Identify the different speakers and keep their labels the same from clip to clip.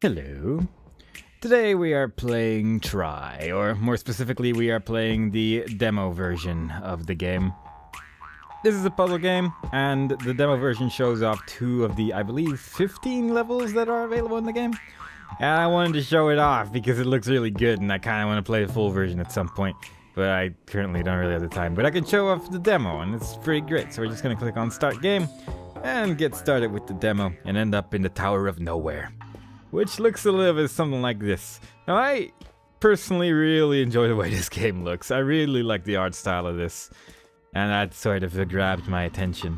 Speaker 1: Hello. Today we are playing Try, or more specifically we are playing the demo version of the game. This is a puzzle game, and the demo version shows off 2 of the, I believe, 15 levels that are available in the game. And I wanted to show it off because it looks really good and I kind of want to play the full version at some point. But I currently don't really have the time. But I can show off the demo and it's pretty great. So we're just going to click on Start Game and get started with the demo and end up in the Tower of Nowhere, which looks a little bit something like this. Now, I personally really enjoy the way this game looks. I really like the art style of this, and that sort of grabbed my attention.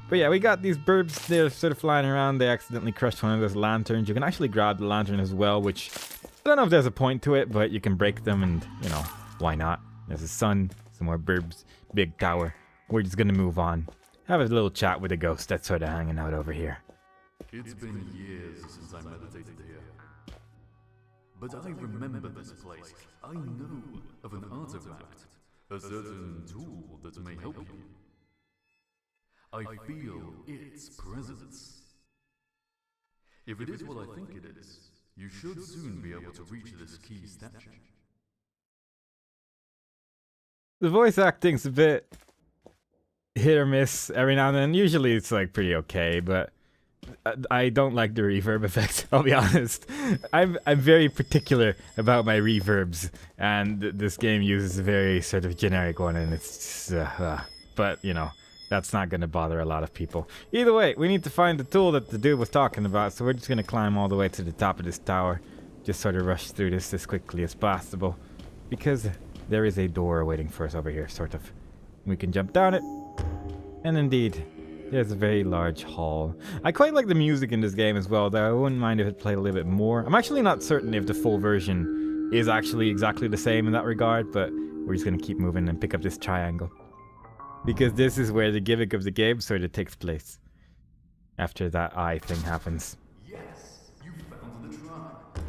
Speaker 1: But yeah, we got these birds, they're sort of flying around. They accidentally crushed one of those lanterns. You can actually grab the lantern as well, which I don't know if there's a point to it, but you can break them and, you know, why not? There's a sun, some more birds, big tower. We're just gonna move on. Have a little chat with a ghost that's sort of hanging out over here.
Speaker 2: It's been years since I meditated here. But I remember this place. I know of an artifact, a certain tool that may help you. I feel its presence. If it is what I think it is, you should soon be able to reach this key statue.
Speaker 1: The voice acting's a bit hit or miss every now and then. Usually it's like pretty okay, but I don't like the reverb effect, I'll be honest. I'm very particular about my reverbs, and this game uses a very sort of generic one, and it's just, but you know, that's not gonna bother a lot of people. Either way, we need to find the tool that the dude was talking about, so we're just gonna climb all the way to the top of this tower. Just sort of rush through this as quickly as possible, because there is a door waiting for us over here, sort of. We can jump down it, and indeed, there's a very large hall. I quite like the music in this game as well, though I wouldn't mind if it played a little bit more. I'm actually not certain if the full version is actually exactly the same in that regard, but we're just gonna keep moving and pick up this triangle, because this is where the gimmick of the game sort of takes place. After that eye thing happens.
Speaker 2: Yes, you found the try.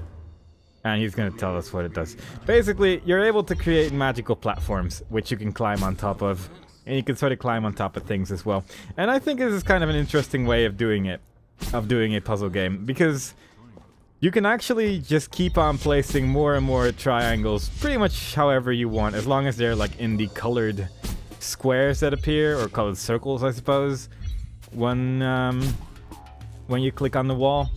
Speaker 1: And he's gonna tell us what it does. Basically, you're able to create magical platforms, which you can climb on top of. And you can sort of climb on top of things as well. And I think this is kind of an interesting way of doing it. Of doing a puzzle game. Because you can actually just keep on placing more and more triangles pretty much however you want. As long as they're like in the colored squares that appear. Or colored circles, I suppose. When you click on the wall.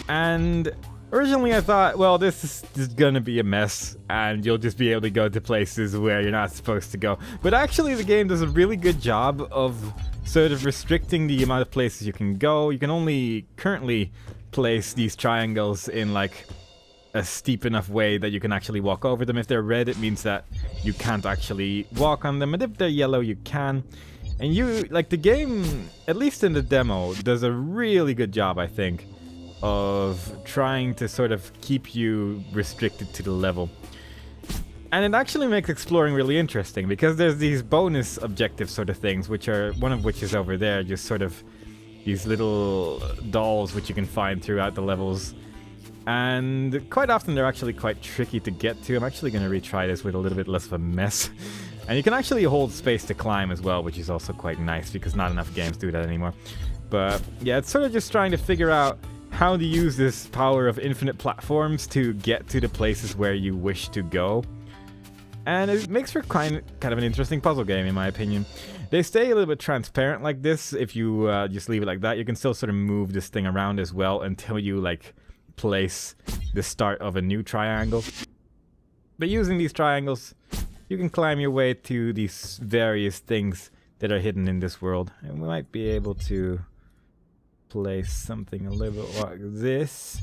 Speaker 1: And originally I thought, well, this is gonna be a mess, and you'll just be able to go to places where you're not supposed to go. But actually the game does a really good job of sort of restricting the amount of places you can go. You can only currently place these triangles in like a steep enough way that you can actually walk over them. If they're red, it means that you can't actually walk on them, and if they're yellow, you can. And the game, at least in the demo, does a really good job, I think, of trying to sort of keep you restricted to the level. And it actually makes exploring really interesting, because there's these bonus objective sort of things, which are, one of which is over there, just sort of these little dolls which you can find throughout the levels. And quite often they're actually quite tricky to get to. I'm actually going to retry this with a little bit less of a mess. And you can actually hold space to climb as well, which is also quite nice, because not enough games do that anymore. But yeah, it's sort of just trying to figure out how to use this power of infinite platforms to get to the places where you wish to go. And it makes for kind of an interesting puzzle game, in my opinion. They stay a little bit transparent like this. If you just leave it like that, you can still sort of move this thing around as well until you like place the start of a new triangle. But using these triangles, you can climb your way to these various things that are hidden in this world. And we might be able to place something a little bit like this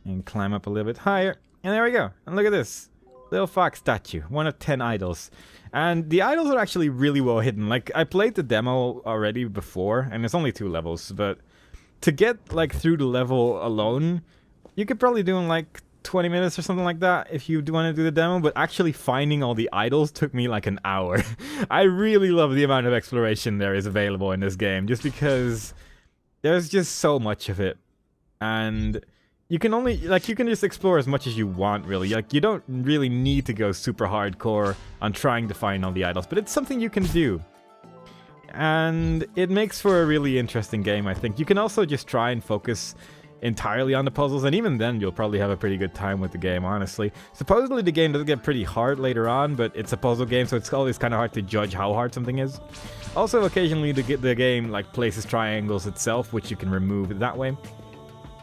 Speaker 1: and climb up a little bit higher, and there we go. And look at this little fox statue, one of 10 idols. And the idols are actually really well hidden. Like, I played the demo already before, and it's only 2 levels, but to get like through the level alone, you could probably do in like 20 minutes or something like that if you do want to do the demo. But actually finding all the idols took me like an hour. I really love the amount of exploration there is available in this game, just because there's just so much of it, and you can only, like, you can just explore as much as you want, really. Like, you don't really need to go super hardcore on trying to find all the idols, but it's something you can do. And it makes for a really interesting game, I think. You can also just try and focus entirely on the puzzles, and even then you'll probably have a pretty good time with the game, honestly. Supposedly the game does get pretty hard later on, but it's a puzzle game, so it's always kind of hard to judge how hard something is. Also, occasionally the game like places triangles itself, which you can remove that way.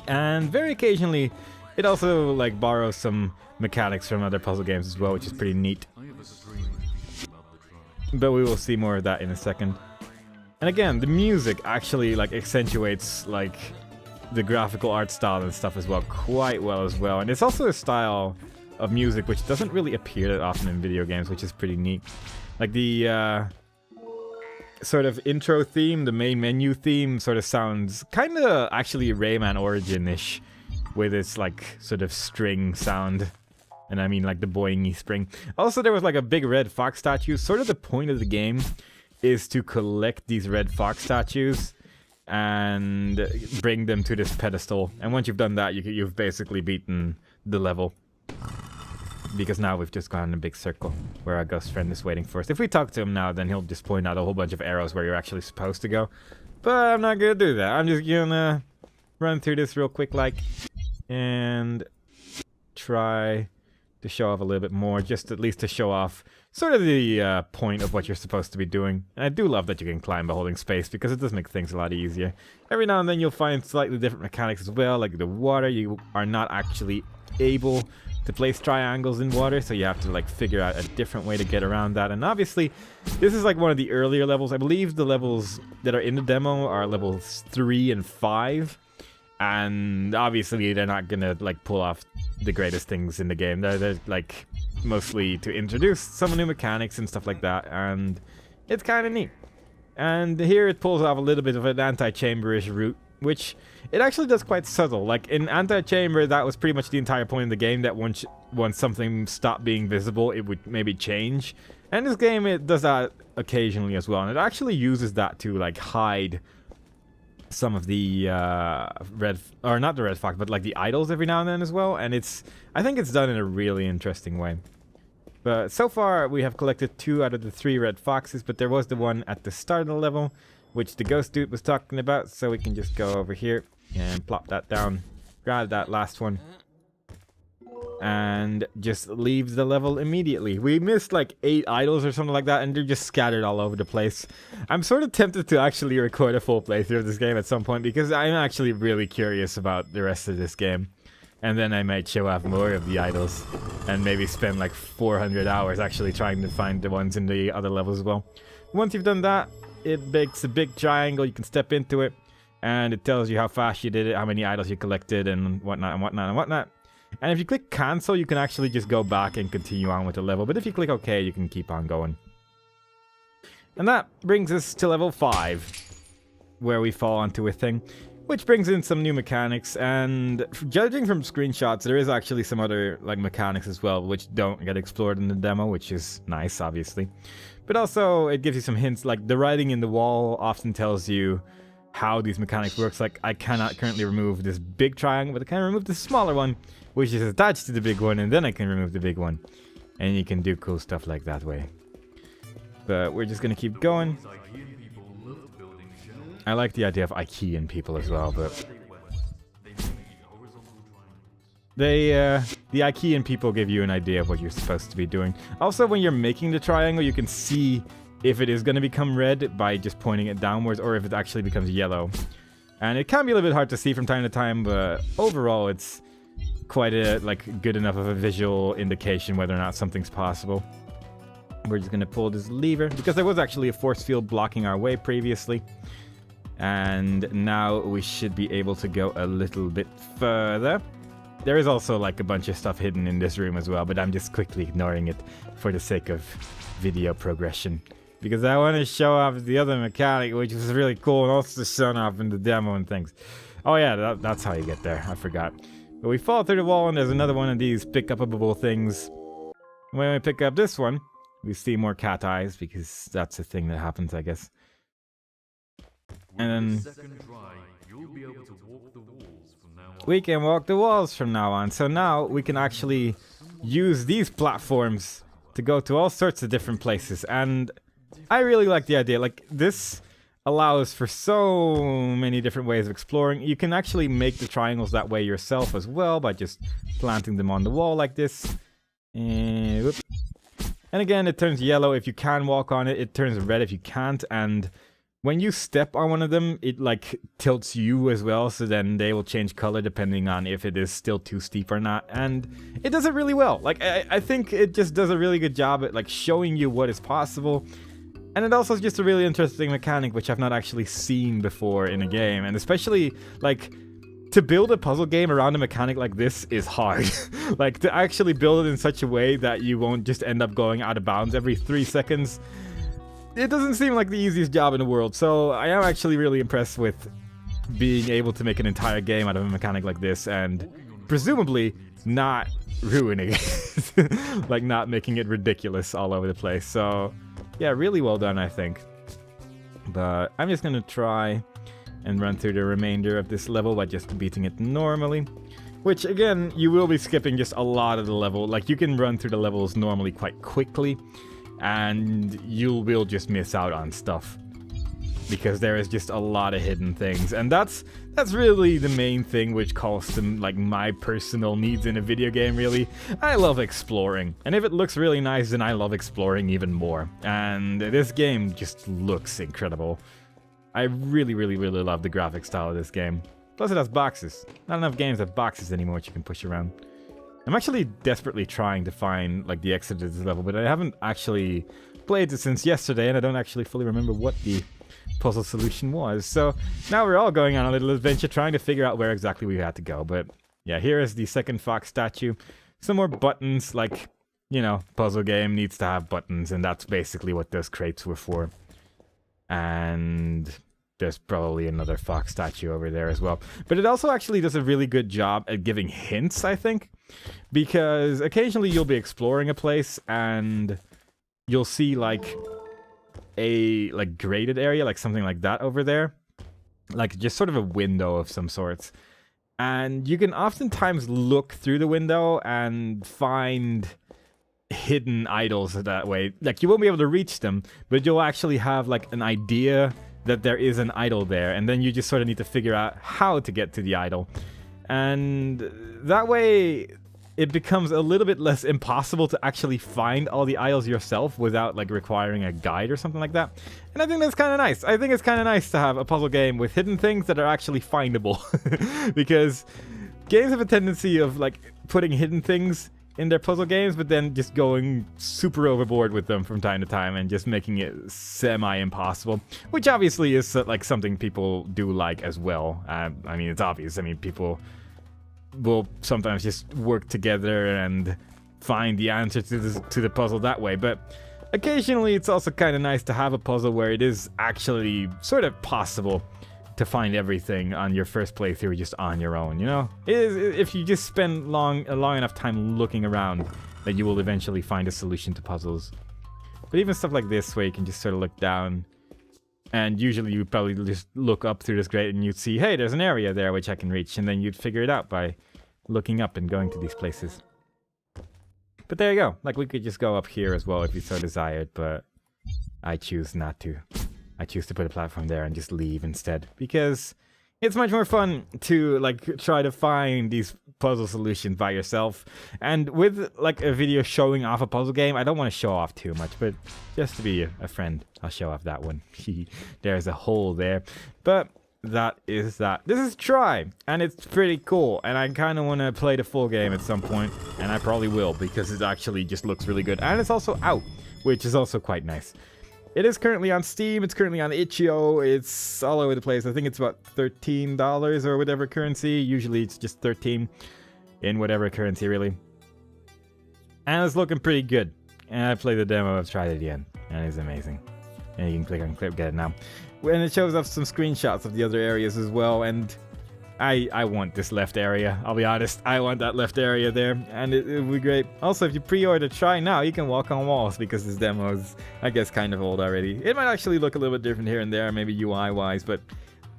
Speaker 1: And very occasionally it also like borrows some mechanics from other puzzle games as well, which is pretty neat. But we will see more of that in a second. And again, the music actually like accentuates like the graphical art style and stuff as well quite well as well. And it's also a style of music which doesn't really appear that often in video games, which is pretty neat. Like the sort of intro theme, the main menu theme, sort of sounds kind of actually Rayman Origin-ish with its like sort of string sound. And I mean like the boingy spring. Also, there was like a big red fox statue. Sort of the point of the game is to collect these red fox statues and bring them to this pedestal. And once you've done that, you've basically beaten the level. Because now we've just gone in a big circle where our ghost friend is waiting for us. If we talk to him now, then he'll just point out a whole bunch of arrows where you're actually supposed to go. But I'm not gonna do that. I'm just gonna run through this real quick like and try to show off a little bit more, just at least to show off sort of the point of what you're supposed to be doing. And I do love that you can climb by holding space, because it does make things a lot easier. Every now and then you'll find slightly different mechanics as well, like the water. You are not actually able to place triangles in water, so you have to like figure out a different way to get around that. And obviously this is like one of the earlier levels. I believe the levels that are in the demo are levels 3 and 5. And obviously they're not gonna like pull off the greatest things in the game. They're like mostly to introduce some new mechanics and stuff like that, and it's kind of neat. And here it pulls off a little bit of an anti-chamberish route, which it actually does quite subtle. Like in anti-chamber, that was pretty much the entire point of the game, that once something stopped being visible, it would maybe change. And this game, it does that occasionally as well, and it actually uses that to like hide some of the not the red fox, but like the idols every now and then as well. And I think it's done in a really interesting way. But so far we have collected 2 out of the 3 red foxes, but there was the one at the start of the level which the ghost dude was talking about, so we can just go over here and plop that down, grab that last one, and just leave the level immediately. We missed like 8 idols or something like that, and they're just scattered all over the place. I'm sort of tempted to actually record a full playthrough of this game at some point, because I'm actually really curious about the rest of this game. And then I might show off more of the idols, and maybe spend like 400 hours actually trying to find the ones in the other levels as well. Once you've done that, it makes a big triangle. You can step into it, and it tells you how fast you did it, how many idols you collected, and whatnot and whatnot and whatnot. And if you click cancel, you can actually just go back and continue on with the level. But if you click OK, you can keep on going. And that brings us to level 5, where we fall onto a thing, which brings in some new mechanics. And judging from screenshots, there is actually some other like mechanics as well, which don't get explored in the demo, which is nice, obviously. But also, it gives you some hints, like the writing in the wall often tells you how these mechanics works. Like, I cannot currently remove this big triangle, but I can remove the smaller one, which is attached to the big one, and then I can remove the big one. And you can do cool stuff like that way. But we're just gonna keep going. I like the idea of Ikean people as well, but the Ikean people give you an idea of what you're supposed to be doing. Also, when you're making the triangle, you can see if it is going to become red by just pointing it downwards, or if it actually becomes yellow. And it can be a little bit hard to see from time to time, but overall it's quite a good enough of a visual indication whether or not something's possible. We're just going to pull this lever, because there was actually a force field blocking our way previously. And now we should be able to go a little bit further. There is also like a bunch of stuff hidden in this room as well, but I'm just quickly ignoring it for the sake of video progression, because I want to show off the other mechanic, which was really cool, and also shown off in the demo and things. Oh yeah, that's how you get there. I forgot. But we fall through the wall, and there's another one of these pick-upable things. When we pick up this one, we see more cat eyes, because that's a thing that happens, I guess. And then we can walk the walls from now on. So now we can actually use these platforms to go to all sorts of different places. And I really like the idea. Like this, allows for so many different ways of exploring. You can actually make the triangles that way yourself as well by just planting them on the wall like this. And, whoop. And again, it turns yellow if you can walk on it. It turns red if you can't. And when you step on one of them, it like tilts you as well. So then they will change color depending on if it is still too steep or not. And it does it really well. Like I think it just does a really good job at like showing you what is possible. And it also is just a really interesting mechanic which I've not actually seen before in a game. And especially, like, to build a puzzle game around a mechanic like this is hard. Like, to actually build it in such a way that you won't just end up going out of bounds every 3 seconds. It doesn't seem like the easiest job in the world. So I am actually really impressed with being able to make an entire game out of a mechanic like this. And presumably not ruining it. Like, not making it ridiculous all over the place. So yeah, really well done, I think. But I'm just gonna try and run through the remainder of this level by just beating it normally. Which, again, you will be skipping just a lot of the level. Like, you can run through the levels normally quite quickly, and you will just miss out on stuff. Because there is just a lot of hidden things. And that's really the main thing which calls to, like, my personal needs in a video game, really. I love exploring. And if it looks really nice, then I love exploring even more. And this game just looks incredible. I really, really, really love the graphic style of this game. Plus it has boxes. Not enough games have boxes anymore which you can push around. I'm actually desperately trying to find, like, the exit to this level, but I haven't actually played it since yesterday, and I don't actually fully remember what the puzzle solution was. So now we're all going on a little adventure trying to figure out where exactly we had to go. But yeah, here is the second fox statue. Some more buttons, like, you know, puzzle game needs to have buttons, and that's basically what those crates were for. And there's probably another fox statue over there as well. But it also actually does a really good job at giving hints, I think. Because occasionally you'll be exploring a place and you'll see like a graded area, like something like that over there. Like just sort of a window of some sorts. And you can oftentimes look through the window and find hidden idols that way. Like, you won't be able to reach them, but you'll actually have like an idea that there is an idol there, and then you just sort of need to figure out how to get to the idol. And that way it becomes a little bit less impossible to actually find all the idols yourself without like requiring a guide or something like that. And I think that's kind of nice. I think it's kind of nice to have a puzzle game with hidden things that are actually findable. Because games have a tendency of like putting hidden things in their puzzle games, but then just going super overboard with them from time to time and just making it semi-impossible, which obviously is like something people do like as well. I mean, it's obvious. I mean, people will sometimes just work together and find the answer to the puzzle that way, but occasionally it's also kind of nice to have a puzzle where it is actually sort of possible to find everything on your first playthrough just on your own, you know? If you just spend a long enough time looking around, that you will eventually find a solution to puzzles. But even stuff like this, where you can just sort of look down, and usually you would probably just look up through this grate and you'd see, hey, there's an area there which I can reach, and then you'd figure it out by looking up and going to these places. But there you go. Like, we could just go up here as well if you so desired, but I choose not to. I choose to put a platform there and just leave instead, because it's much more fun to like try to find these puzzle solutions by yourself. And with like a video showing off a puzzle game, I don't want to show off too much, but just to be a friend, I'll show off that one. There's a hole there. But that is that. This is Try, and it's pretty cool, and I kind of want to play the full game at some point, and I probably will, because it actually just looks really good. And it's also out, which is also quite nice. It is currently on Steam, it's currently on itch.io, it's all over the place. I think it's about $13 or whatever currency. Usually it's just 13 in whatever currency, really. And it's looking pretty good. And I played the demo, I've tried it again, and it's amazing. And you can click on clip, get it now. And it shows off some screenshots of the other areas as well, and I want this left area, I'll be honest. I want that left area there, and it would be great. Also, if you pre-order Try now, you can walk on walls, because this demo is, I guess, kind of old already. It might actually look a little bit different here and there, maybe UI-wise, but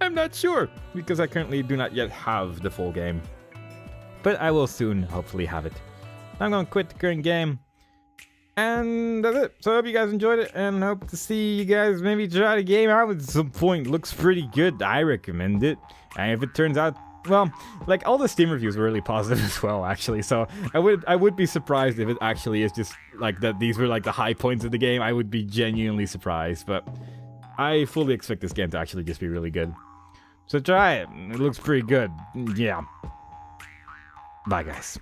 Speaker 1: I'm not sure, because I currently do not yet have the full game. But I will soon, hopefully, have it. I'm going to quit the current game, And that's it. So I hope you guys enjoyed it, and hope to see you guys maybe try the game out at some point. Looks pretty good. I recommend it. And if it turns out, well, like all the Steam reviews were really positive as well, actually. So I would be surprised if it actually is just like that. These were like the high points of the game. I would be genuinely surprised, but I fully expect this game to actually just be really good. So try it. It looks pretty good. Yeah. Bye, guys.